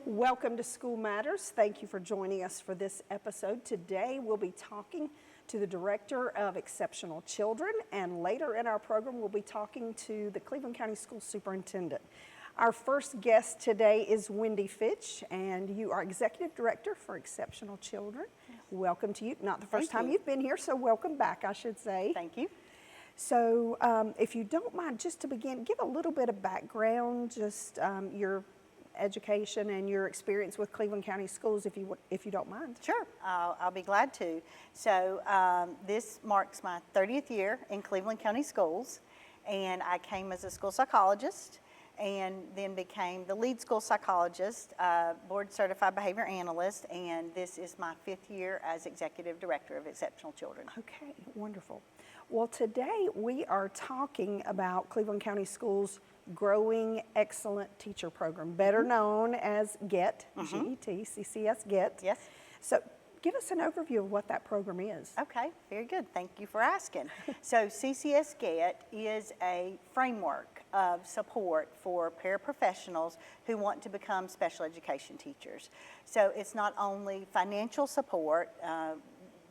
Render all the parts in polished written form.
Welcome to School Matters. Thank you for joining us for this episode. Today we'll be talking to the Director of Exceptional Children, and later in our program we'll be talking to the Cleveland County School Superintendent. Our first guest today is Wendy Fitch, and you are Executive Director for Exceptional Children. Welcome to you. Not the first time you've been here, so welcome back, I should say. Thank you. So if you don't mind, just to begin, give a little bit of background, just your education and your experience with Cleveland County Schools, if you don't mind. Sure, I'll be glad to. So this marks my 30th year in Cleveland County Schools, and I came as a school psychologist and then became the lead school psychologist, board certified behavior analyst, and this is my 5th year as Executive Director of Exceptional Children. Okay, wonderful. Well, today we are talking about Cleveland County Schools' Growing Excellent Teacher Program, better known as GET, G-E-T, CCS GET. Yes. So give us an overview of what that program is. Okay, very good. Thank you for asking. So CCS GET is a framework of support for paraprofessionals who want to become special education teachers. So it's not only financial support,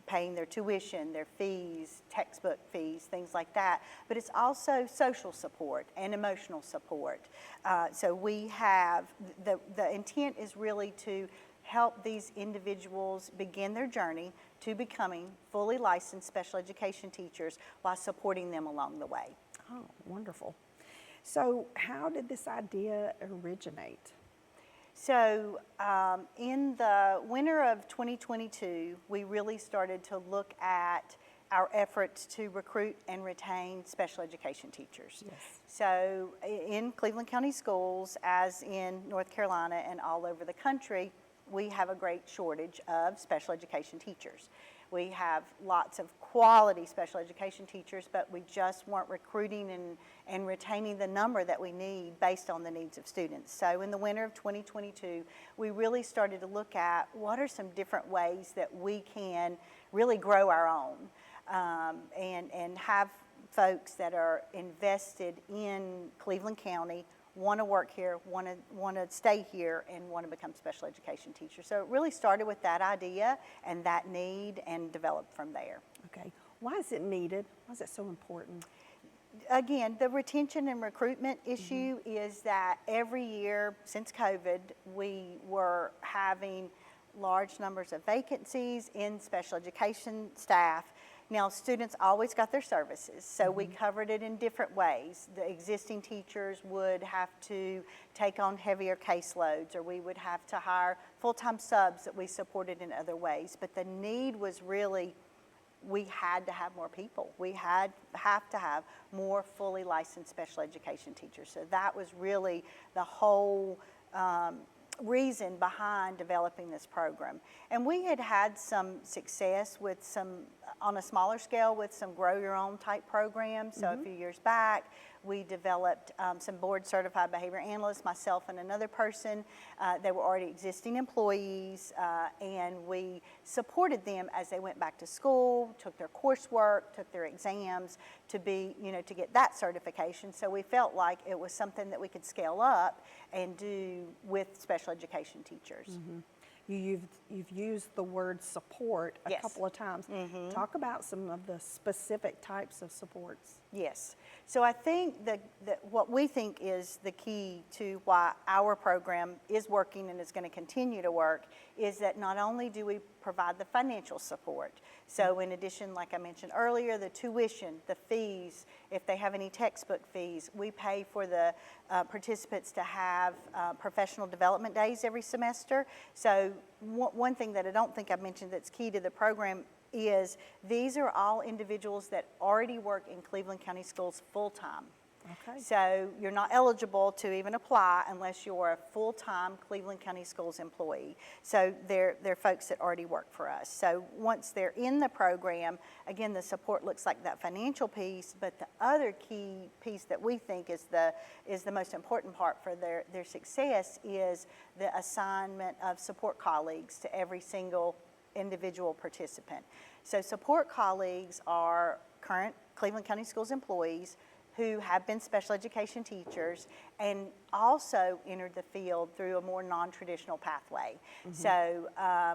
paying their tuition, their fees, textbook fees, things like that, but it's also social support and emotional support. So we have, the intent is really to help these individuals begin their journey to becoming fully licensed special education teachers while supporting them along the way. Oh, wonderful. So how did this idea originate? So in the winter of 2022, we really started to look at our efforts to recruit and retain special education teachers. Yes. So in Cleveland County Schools, as in North Carolina and all over the country, we have a great shortage of special education teachers. We have lots of quality special education teachers, but we just weren't recruiting and retaining the number that we need based on the needs of students. So in the winter of 2022, we really started to look at what are some different ways that we can really grow our own and have folks that are invested in Cleveland County, want to work here, want to stay here, and want to become special education teachers. So it really started with that idea and that need and developed from there. Okay. Why is it needed? Why is it so important? Again, the retention and recruitment issue is that every year since COVID, we were having large numbers of vacancies in special education staff. Now, students always got their services, so we covered it in different ways. The existing teachers would have to take on heavier caseloads, or we would have to hire full-time subs that we supported in other ways. But the need was really, we had to have more people. We have to have more fully licensed special education teachers. So that was really the whole reason behind developing this program. And we had had some success with on a smaller scale with some grow your own type programs. So a few years back, we developed some board certified behavior analysts, myself and another person. They were already existing employees, and we supported them as they went back to school, took their coursework, took their exams to be, to get that certification. So we felt like it was something that we could scale up and do with special education teachers. You've used the word support a Yes. couple of times. Talk about some of the specific types of supports. Yes. So I think that what we think is the key to why our program is working and is going to continue to work is that not only do we provide the financial support, so in addition, like I mentioned earlier, the tuition, the fees, if they have any textbook fees, we pay for the participants to have professional development days every semester. So one thing that I don't think I've mentioned that's key to the program is these are all individuals that already work in Cleveland County Schools full-time. Okay. So you're not eligible to even apply unless you're a full-time Cleveland County Schools employee. So they're folks that already work for us. So once they're in the program, again, the support looks like that financial piece, but the other key piece that we think is the most important part for their success is the assignment of support colleagues to every single individual participant. So support colleagues are current Cleveland County Schools employees who have been special education teachers and also entered the field through a more non-traditional pathway. So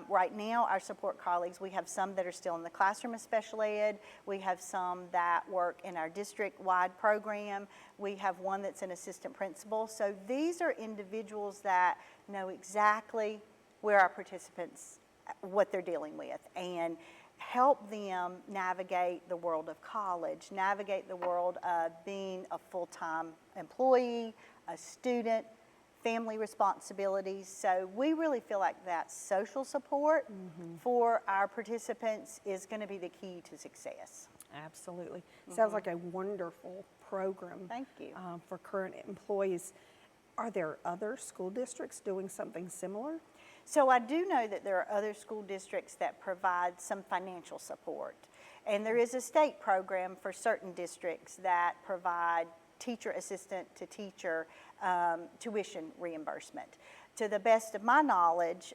right now, our support colleagues, we have some that are still in the classroom of special ed. We have some that work in our district-wide program. We have one that's an assistant principal. So these are individuals that know exactly where our participants, what they're dealing with, and help them navigate the world of college, navigate the world of being a full-time employee, a student, family responsibilities. So we really feel like that social support for our participants is going to be the key to success. Absolutely. Sounds like a wonderful program. Thank you. For current employees. Are there other school districts doing something similar? So I do know that there are other school districts that provide some financial support. And there is a state program for certain districts that provide teacher assistant to teacher tuition reimbursement. To the best of my knowledge,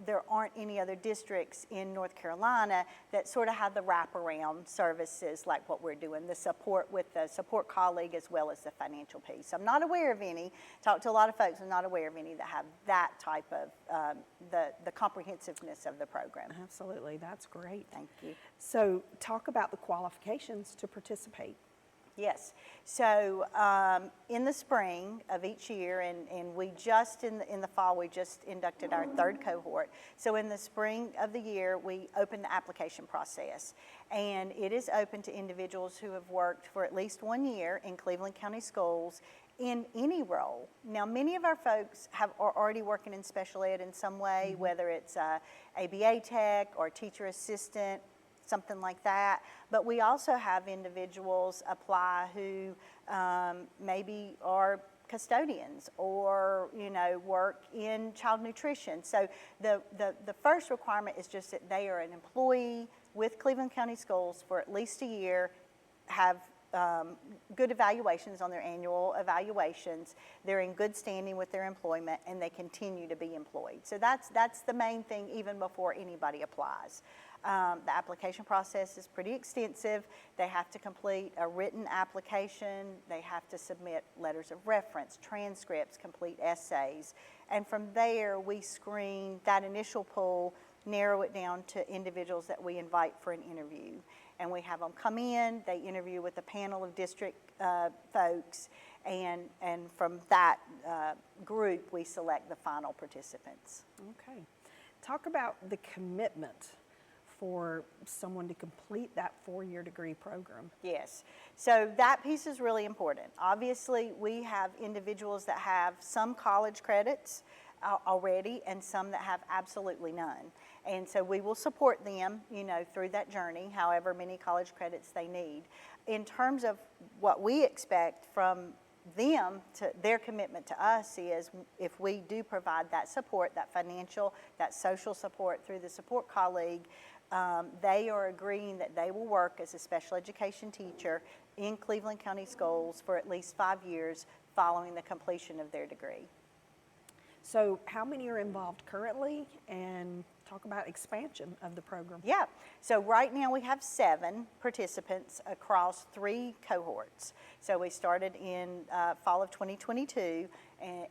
there aren't any other districts in North Carolina that sort of have the wraparound services like what we're doing, the support with the support colleague as well as the financial piece. I'm not aware of any. Talked to a lot of folks, I'm not aware of any that have that type of the comprehensiveness of the program. Absolutely, that's great. Thank you. So talk about the qualifications to participate. Yes. So in the spring of each year, and we just in the fall, we just inducted our third cohort. So in the spring of the year, we open the application process. And it is open to individuals who have worked for at least 1 year in Cleveland County Schools in any role. Now, many of our folks are already working in special ed in some way, whether it's ABA tech or teacher assistant, something like that. But we also have individuals apply who maybe are custodians or, work in child nutrition. So the first requirement is just that they are an employee with Cleveland County Schools for at least a year, have good evaluations on their annual evaluations, they're in good standing with their employment, and they continue to be employed. So that's the main thing even before anybody applies. The application process is pretty extensive. They have to complete a written application. They have to submit letters of reference, transcripts, complete essays. And from there, we screen that initial pool, narrow it down to individuals that we invite for an interview. And we have them come in, they interview with a panel of district folks, and from that group, we select the final participants. Okay. Talk about the commitment for someone to complete that 4-year degree program. Yes. So that piece is really important. Obviously, we have individuals that have some college credits already and some that have absolutely none. And so we will support them, through that journey, however many college credits they need. In terms of what we expect from them, to their commitment to us is if we do provide that support, that financial, that social support through the support colleague, they are agreeing that they will work as a special education teacher in Cleveland County Schools for at least 5 years following the completion of their degree. So how many are involved currently, and talk about expansion of the program? Yeah, so right now we have 7 participants across 3 cohorts. So we started in fall of 2022,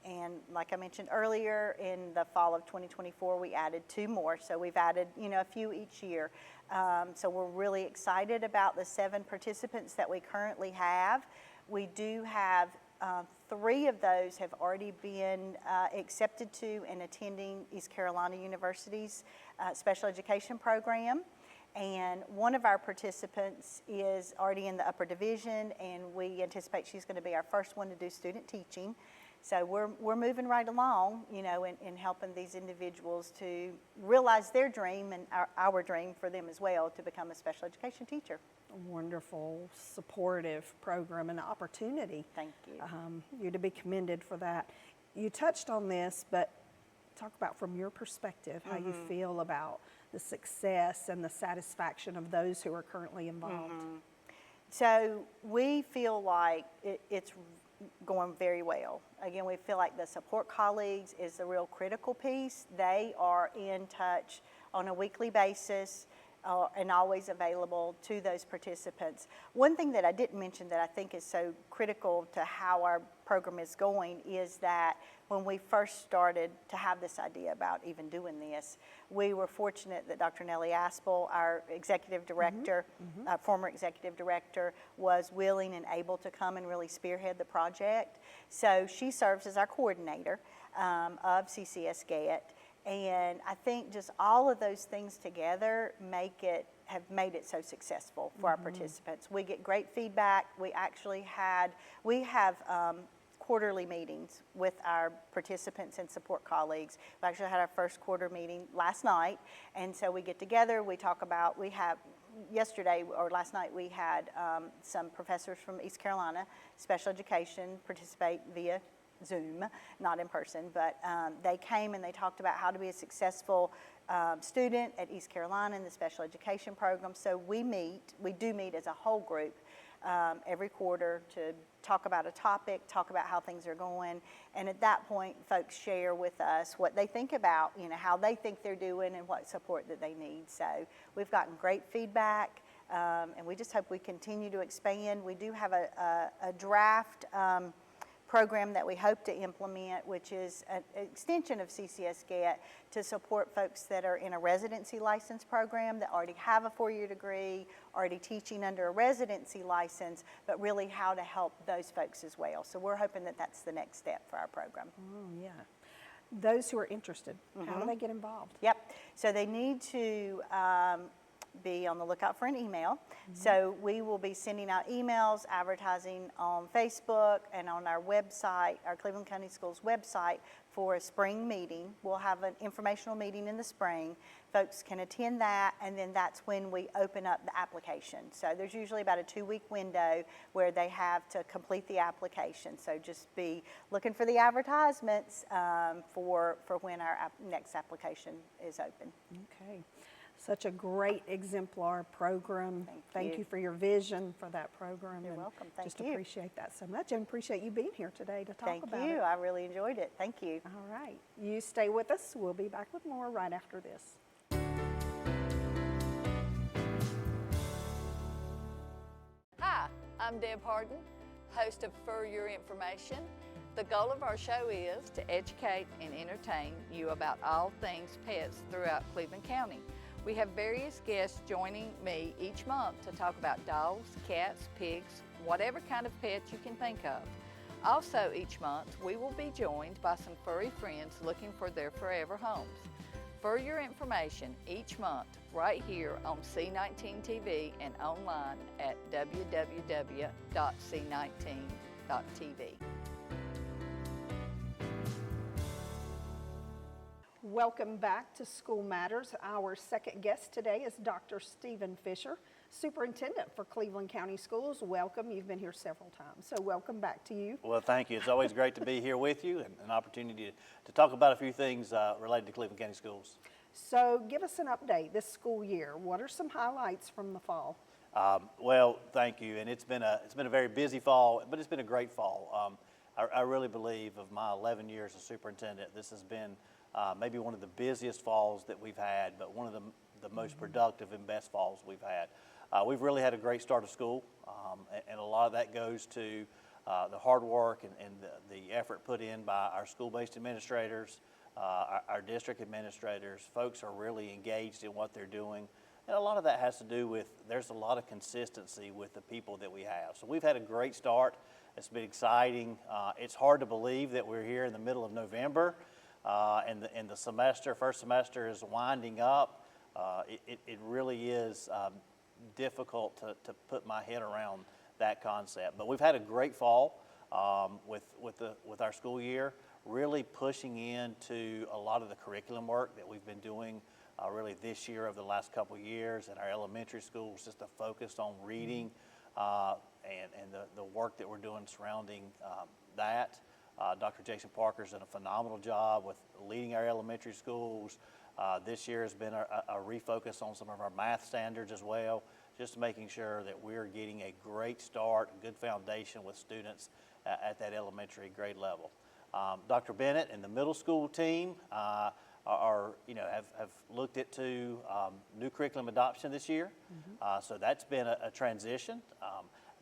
and like I mentioned earlier, in the fall of 2024, we added 2 more. So we've added, a few each year. So we're really excited about the 7 participants that we currently have. We do have 3 of those have already been accepted to and attending East Carolina University's special education program. And one of our participants is already in the upper division, and we anticipate she's going to be our first one to do student teaching. So we're moving right along, in helping these individuals to realize their dream and our dream for them as well to become a special education teacher. A wonderful, supportive program and opportunity. Thank you. You're to be commended for that. You touched on this, but talk about from your perspective how you feel about the success and the satisfaction of those who are currently involved. So we feel like it's going very well. Again, we feel like the support colleagues is the real critical piece. They are in touch on a weekly basis. and always available to those participants. One thing that I didn't mention that I think is so critical to how our program is going is that when we first started to have this idea about even doing this, we were fortunate that Dr. Nellie Aspel, our executive director, former executive director, was willing and able to come and really spearhead the project. So she serves as our coordinator of CCS GET. And I think just all of those things together have made it so successful for our participants. We get great feedback. We have quarterly meetings with our participants and support colleagues. We actually had our first quarter meeting last night, and so we get together, we talk about, yesterday or last night we had some professors from East Carolina, special education, participate via Zoom, not in person, but they came and they talked about how to be a successful student at East Carolina in the special education program. So we do meet as a whole group every quarter to talk about a topic, talk about how things are going, and at that point, folks share with us what they think about, how they think they're doing and what support that they need. So we've gotten great feedback, and we just hope we continue to expand. We do have a draft program that we hope to implement, which is an extension of CCS GET to support folks that are in a residency license program that already have a 4-year degree, already teaching under a residency license, but really how to help those folks as well. So we're hoping that that's the next step for our program. Oh, yeah. Those who are interested, how do they get involved? Yep. So they need to be on the lookout for an email. So we will be sending out emails, advertising on Facebook and on our website, our Cleveland County Schools website, for a spring meeting. We'll have an informational meeting in the spring. Folks can attend that, and then that's when we open up the application. So there's usually about a 2-week window where they have to complete the application. So just be looking for the advertisements for when our next application is open. Okay. Such a great exemplar program. Thank you for your vision for that program. You're welcome. Thank just you. Appreciate that so much, and appreciate you being here today to talk about it. Thank you. I really enjoyed it. Thank you. All right. You stay with us. We'll be back with more right after this. Hi, I'm Deb Harden, host of For Your Information. The goal of our show is to educate and entertain you about all things pets throughout Cleveland County. We have various guests joining me each month to talk about dogs, cats, pigs, whatever kind of pets you can think of. Also each month, we will be joined by some furry friends looking for their forever homes. For Your Information each month, right here on C19 TV and online at www.c19.tv. Welcome back to School Matters. Our second guest today is Dr. Stephen Fisher, Superintendent for Cleveland County Schools. Welcome. You've been here several times, so welcome back to you. Well, thank you. It's always great to be here with you and an opportunity to talk about a few things related to Cleveland County Schools. So give us an update this school year. What are some highlights from the fall? Well, thank you. And it's been a very busy fall, but it's been a great fall. I really believe of my 11 years as superintendent, this has been maybe one of the busiest falls that we've had, but one of the most productive and best falls we've had. We've really had a great start of school, and a lot of that goes to the hard work and the effort put in by our school-based administrators, our district administrators. Folks are really engaged in what they're doing, and a lot of that has to do with there's a lot of consistency with the people that we have. So we've had a great start. It's been exciting. It's hard to believe that we're here in the middle of November. And the first semester is winding up. It really is difficult to put my head around that concept. But we've had a great fall with our school year, really pushing into a lot of the curriculum work that we've been doing really this year over the last couple of years in our elementary schools, just a focus on reading and the work that we're doing surrounding that. Dr. Jason Parker's done a phenomenal job with leading our elementary schools. This year has been a refocus on some of our math standards as well, just making sure that we're getting a great start, a good foundation with students at that elementary grade level. Dr. Bennett and the middle school team, have looked into new curriculum adoption this year. So that's been a transition.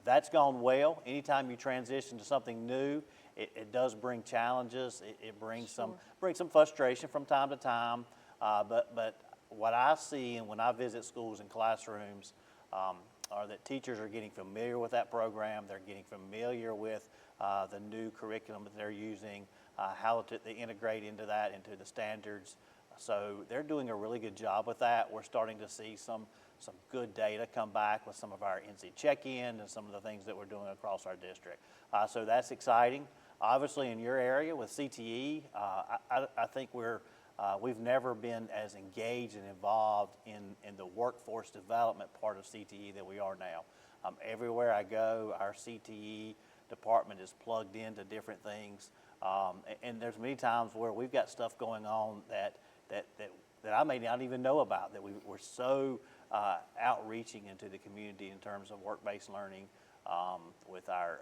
That's gone well. Anytime you transition to something new, it does bring challenges. It brings some frustration from time to time. But what I see and when I visit schools and classrooms are that teachers are getting familiar with that program. They're getting familiar with the new curriculum that they're using, how they integrate into that, into the standards. So they're doing a really good job with that. We're starting to see some good data come back with some of our NC check-in and some of the things that we're doing across our district. So that's exciting. Obviously, in your area with CTE, I think we've never been as engaged and involved in the workforce development part of CTE that we are now. Everywhere I go, our CTE department is plugged into different things, and there's many times where we've got stuff going on that I may not even know about, that we're so outreaching into the community in terms of work-based learning, with our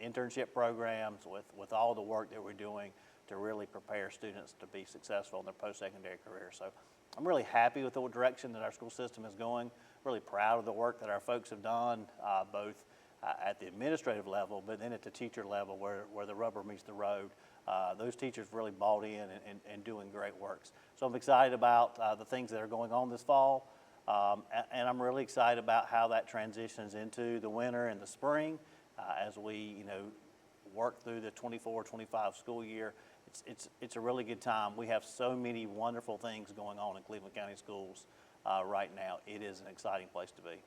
internship programs, with all the work that we're doing to really prepare students to be successful in their post-secondary career. So I'm really happy with the direction that our school system is going, really proud of the work that our folks have done, both at the administrative level, but then at the teacher level where the rubber meets the road. Those teachers really bought in and doing great works. So I'm excited about the things that are going on this fall, and I'm really excited about how that transitions into the winter and the spring as we work through the 24-25 school year. It's a really good time. We have so many wonderful things going on in Cleveland County Schools right now. It is an exciting place to be.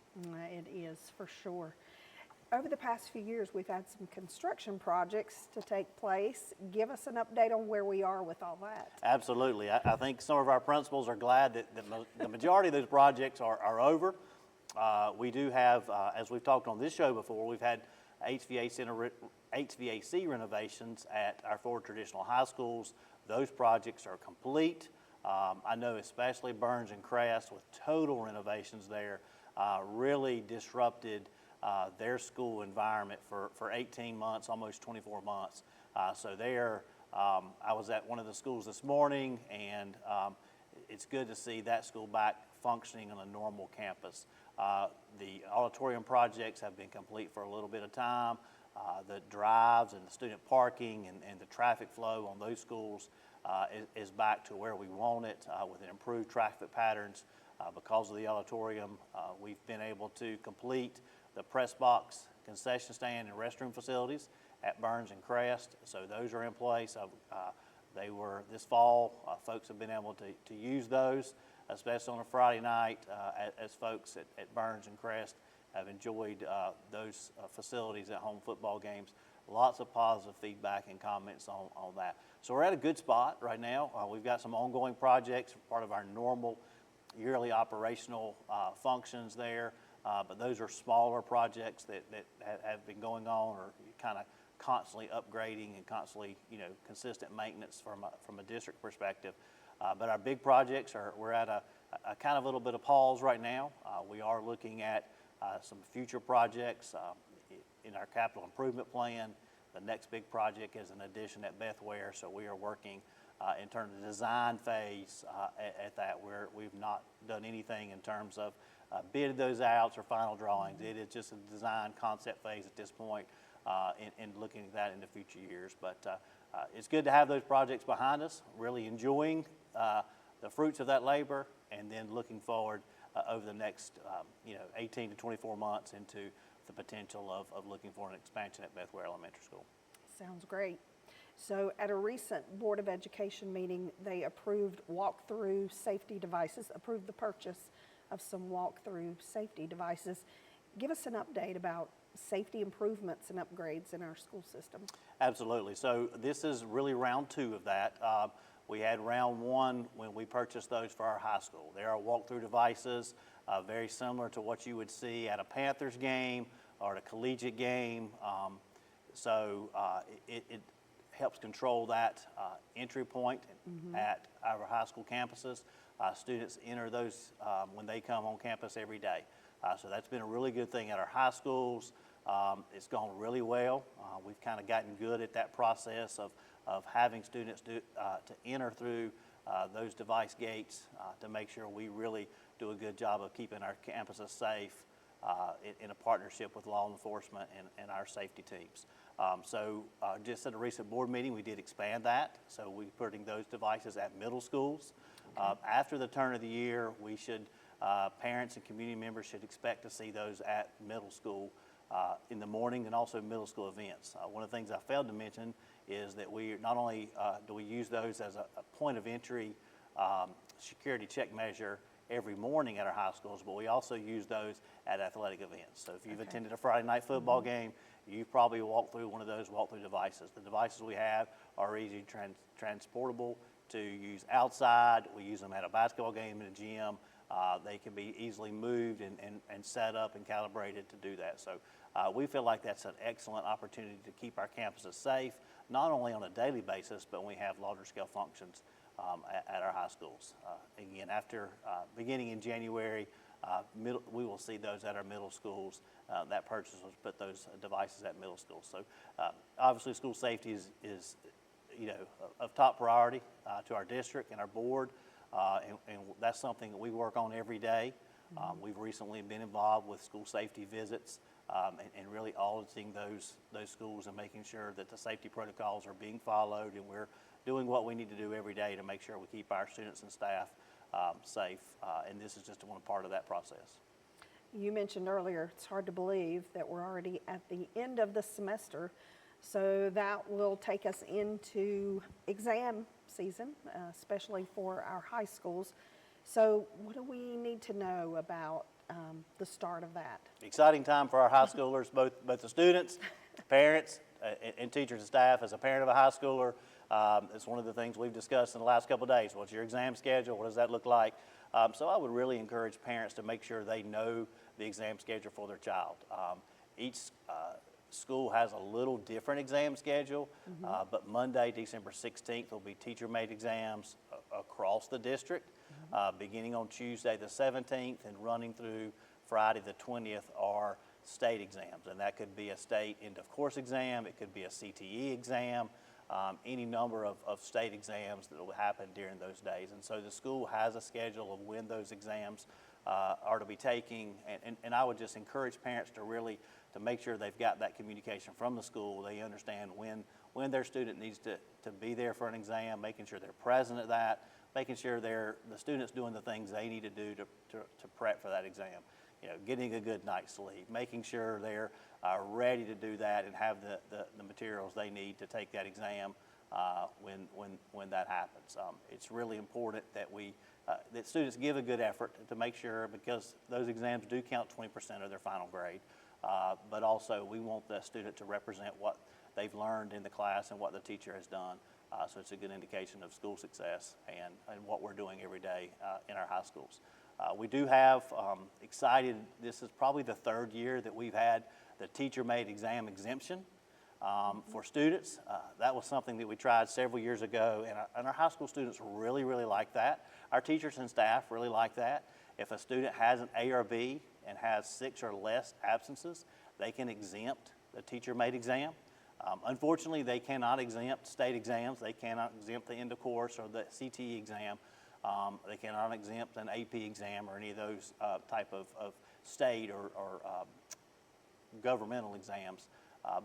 It is, for sure. Over the past few years, we've had some construction projects to take place. Give us an update on where we are with all that. Absolutely. I think some of our principals are glad that the majority of those projects are over. We do have, as we've talked on this show before, we've had HVAC renovations at our 4 traditional high schools. Those projects are complete. I know especially Burns and Crest, with total renovations there, really disrupted their school environment for 18 months, almost 24 months. So there, I was at one of the schools this morning, and it's good to see that school back functioning on a normal campus. The auditorium projects have been complete for a little bit of time. The drives and the student parking and the traffic flow on those schools is back to where we want it, with improved traffic patterns. Because of the auditorium, we've been able to complete the press box, concession stand, and restroom facilities at Burns and Crest. So those are in place. They were this fall. Folks have been able to use those, especially on a Friday night, as folks at Burns and Crest have enjoyed those facilities at home football games. Lots of positive feedback and comments on that. So we're at a good spot right now. We've got some ongoing projects, part of our normal yearly operational functions there, but those are smaller projects that have been going on, or kind of constantly upgrading and constantly, consistent maintenance from a district perspective. But our big projects we're at a kind of little bit of pause right now. We are looking at some future projects in our capital improvement plan. The next big project is an addition at Beth Ware, so we are working in terms of design phase at that, where we've not done anything in terms of bid those outs or final drawings. It is just a design concept phase at this point, and looking at that in the future years. But it's good to have those projects behind us, really enjoying the fruits of that labor, and then looking forward over the next 18 to 24 months into the potential of looking for an expansion at Beth Ware Elementary School. Sounds great. So at a recent Board of Education meeting, they approved walk-through safety devices, approved the purchase of some walk-through safety devices. Give us an update about safety improvements and upgrades in our school system. Absolutely. So this is really round 2 of that. We had round 1 when we purchased those for our high school. They are walk-through devices, very similar to what you would see at a Panthers game or at a collegiate game. So it helps control that entry point at our high school campuses. Students enter those when they come on campus every day. So that's been a really good thing at our high schools. It's gone really well. We've kind of gotten good at that process of having students to enter through those device gates to make sure we really do a good job of keeping our campuses safe in a partnership with law enforcement and our safety teams. Just at a recent board meeting, we did expand that. So we're putting those devices at middle schools. After the turn of the year, parents and community members should expect to see those at middle school in the morning and also middle school events. One of the things I failed to mention is that we not only do we use those as a point of entry security check measure every morning at our high schools, but we also use those at athletic events. So if you've attended a Friday night football game, you probably walked through one of those walk-through devices. The devices we have are easy transportable to use outside. We use them at a basketball game in a gym. They can be easily moved and set up and calibrated to do that. So we feel like that's an excellent opportunity to keep our campuses safe, not only on a daily basis, but when we have larger scale functions at our high schools. Again, after beginning in January, we will see those at our middle schools. That purchase was put those devices at middle schools. So obviously school safety is of top priority to our district and our board, and that's something that we work on every day. We've recently been involved with school safety visits and really auditing those schools and making sure that the safety protocols are being followed, and we're doing what we need to do every day to make sure we keep our students and staff safe, and this is just one part of that process. You mentioned earlier, it's hard to believe that we're already at the end of the semester, so that will take us into exam season, especially for our high schools. So what do we need to know about the start of that? Exciting time for our high schoolers, both the students, parents, and teachers and staff. As a parent of a high schooler, it's one of the things we've discussed in the last couple of days. What's your exam schedule? What does that look like? So I would really encourage parents to make sure they know the exam schedule for their child. Each school has a little different exam schedule, but Monday, December 16th, will be teacher-made exams across the district, beginning on Tuesday the 17th and running through Friday the 20th are state exams. And that could be a state end-of-course exam, it could be a CTE exam, any number of state exams that will happen during those days. And so the school has a schedule of when those exams are to be taking, and I would just encourage parents to really to make sure they've got that communication from the school. They understand when their student needs to be there for an exam, making sure they're present at that, making sure the student's doing the things they need to do to prep for that exam. Getting a good night's sleep, making sure they're ready to do that and have the materials they need to take that exam when that happens. It's really important that that students give a good effort to make sure, because those exams do count 20% of their final grade, but also we want the student to represent what they've learned in the class and what the teacher has done. So it's a good indication of school success and what we're doing every day in our high schools. We do have excited, this is probably the third year that we've had the teacher-made exam exemption for students. That was something that we tried several years ago, and our high school students really, really like that. Our teachers and staff really like that. If a student has an A or B and has 6 or less absences, they can exempt the teacher-made exam. Unfortunately, they cannot exempt state exams. They cannot exempt the end of course or the CTE exam. They cannot exempt an AP exam or any of those type of state or governmental exams,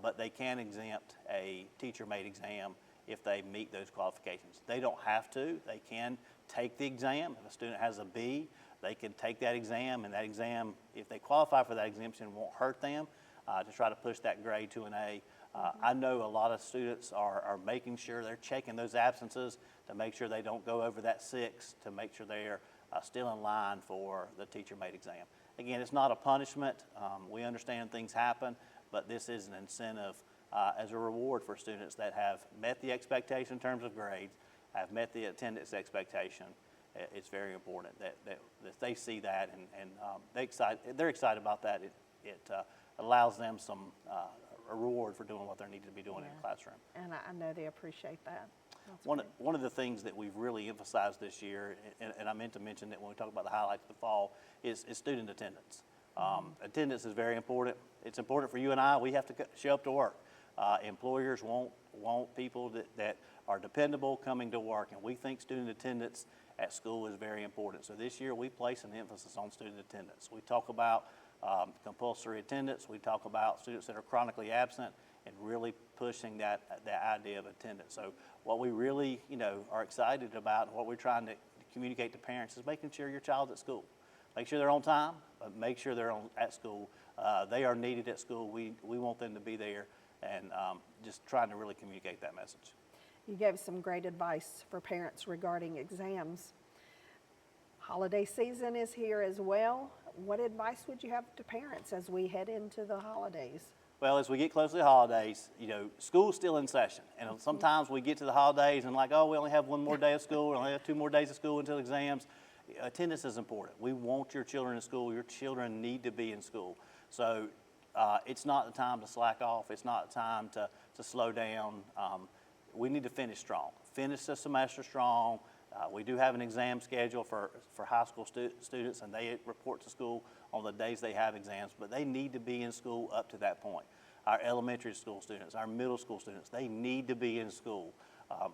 but they can exempt a teacher-made exam if they meet those qualifications. They don't have to. They can take the exam. If a student has a B, they can take that exam, and that exam, if they qualify for that exemption, won't hurt them to try to push that grade to an A. I know a lot of students are making sure they're checking those absences to make sure they don't go over that 6, to make sure they're still in line for the teacher-made exam. Again, it's not a punishment. We understand things happen, but this is an incentive as a reward for students that have met the expectation in terms of grades, have met the attendance expectation. It's very important that they see that and they're excited about that. It allows them some a reward for doing what they need to be doing in the classroom. And I know they appreciate that. One of the things that we've really emphasized this year, and I meant to mention that when we talk about the highlights of the fall, is student attendance. Attendance is very important. It's important for you and I. We have to show up to work. Employers want people that are dependable, coming to work, and we think student attendance at school is very important. So this year we place an emphasis on student attendance. We talk about compulsory attendance, we talk about students that are chronically absent, and really pushing that idea of attendance. So what we really, are excited about, and what we're trying to communicate to parents, is making sure your child's at school. Make sure they're on time, but make sure they're at school. They are needed at school. We want them to be there, and just trying to really communicate that message. You gave some great advice for parents regarding exams. Holiday season is here as well. What advice would you have to parents as we head into the holidays? Well, as we get close to the holidays, school's still in session. And sometimes we get to the holidays and we only have one more day of school, we only have 2 more days of school until exams. Attendance is important. We want your children in school. Your children need to be in school. So it's not the time to slack off. It's not the time to slow down. We need to finish strong. Finish the semester strong. We do have an exam schedule for high school students, and they report to school on the days they have exams, but they need to be in school up to that point. Our elementary school students, our middle school students, they need to be in school.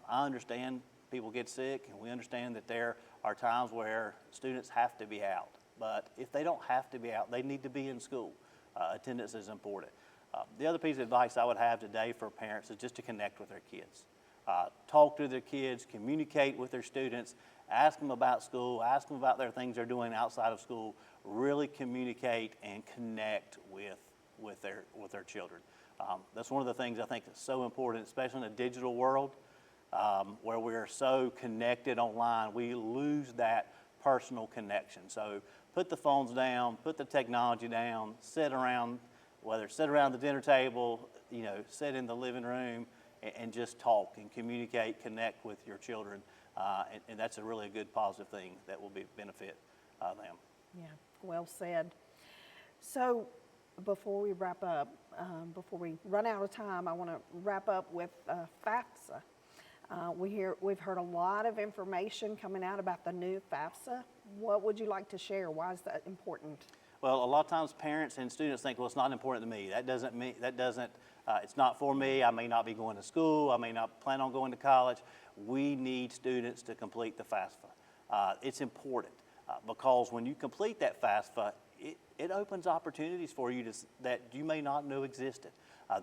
I understand people get sick, and we understand that there are times where students have to be out, but if they don't have to be out, they need to be in school. Attendance is important. The other piece of advice I would have today for parents is just to connect with their kids. Talk to their kids, communicate with their students, ask them about school, ask them about their things they're doing outside of school. Really communicate and connect with their children. That's one of the things I think is so important, especially in a digital world where we're so connected online. We lose that personal connection. So put the phones down, put the technology down, sit around the dinner table, sit in the living room, and just talk and communicate, connect with your children, and that's a really good positive thing that will benefit them. Yeah, well said. So before we wrap up, before we run out of time, I want to wrap up with FAFSA. We've heard a lot of information coming out about the new FAFSA. What would you like to share? Why is that important? Well, a lot of times parents and students think, well, it's not important to me. It's not for me. I may not be going to school. I may not plan on going to college. We need students to complete the FAFSA. It's important because when you complete that FAFSA, it opens opportunities for you that you may not know existed.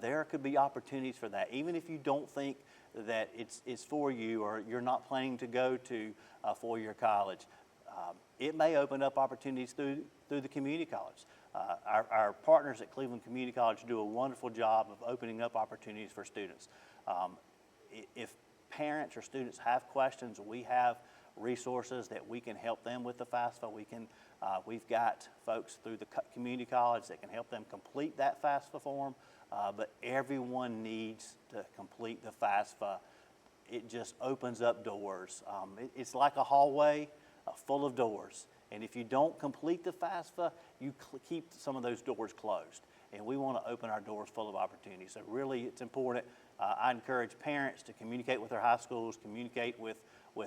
There could be opportunities for that, even if you don't think that it's for you or you're not planning to go to a four-year college. It may open up opportunities through the community college. Our partners at Cleveland Community College do a wonderful job of opening up opportunities for students. If parents or students have questions, we have resources that we can help them with the FAFSA. We've got folks through the community college that can help them complete that FAFSA form, but everyone needs to complete the FAFSA. It just opens up doors. It's like a hallway full of doors. And if you don't complete the FAFSA, you keep some of those doors closed. And we want to open our doors full of opportunities. So really, it's important. I encourage parents to communicate with their high schools, communicate with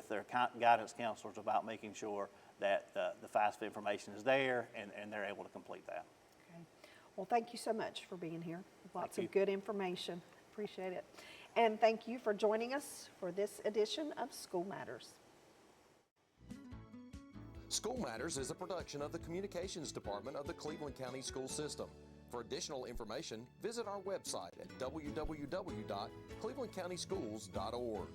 their guidance counselors about making sure that the FAFSA information is there and they're able to complete that. Okay. Well, thank you so much for being here. Lots Thank of good information. Appreciate it. And thank you for joining us for this edition of School Matters. School Matters is a production of the Communications Department of the Cleveland County School System. For additional information, visit our website at www.clevelandcountyschools.org.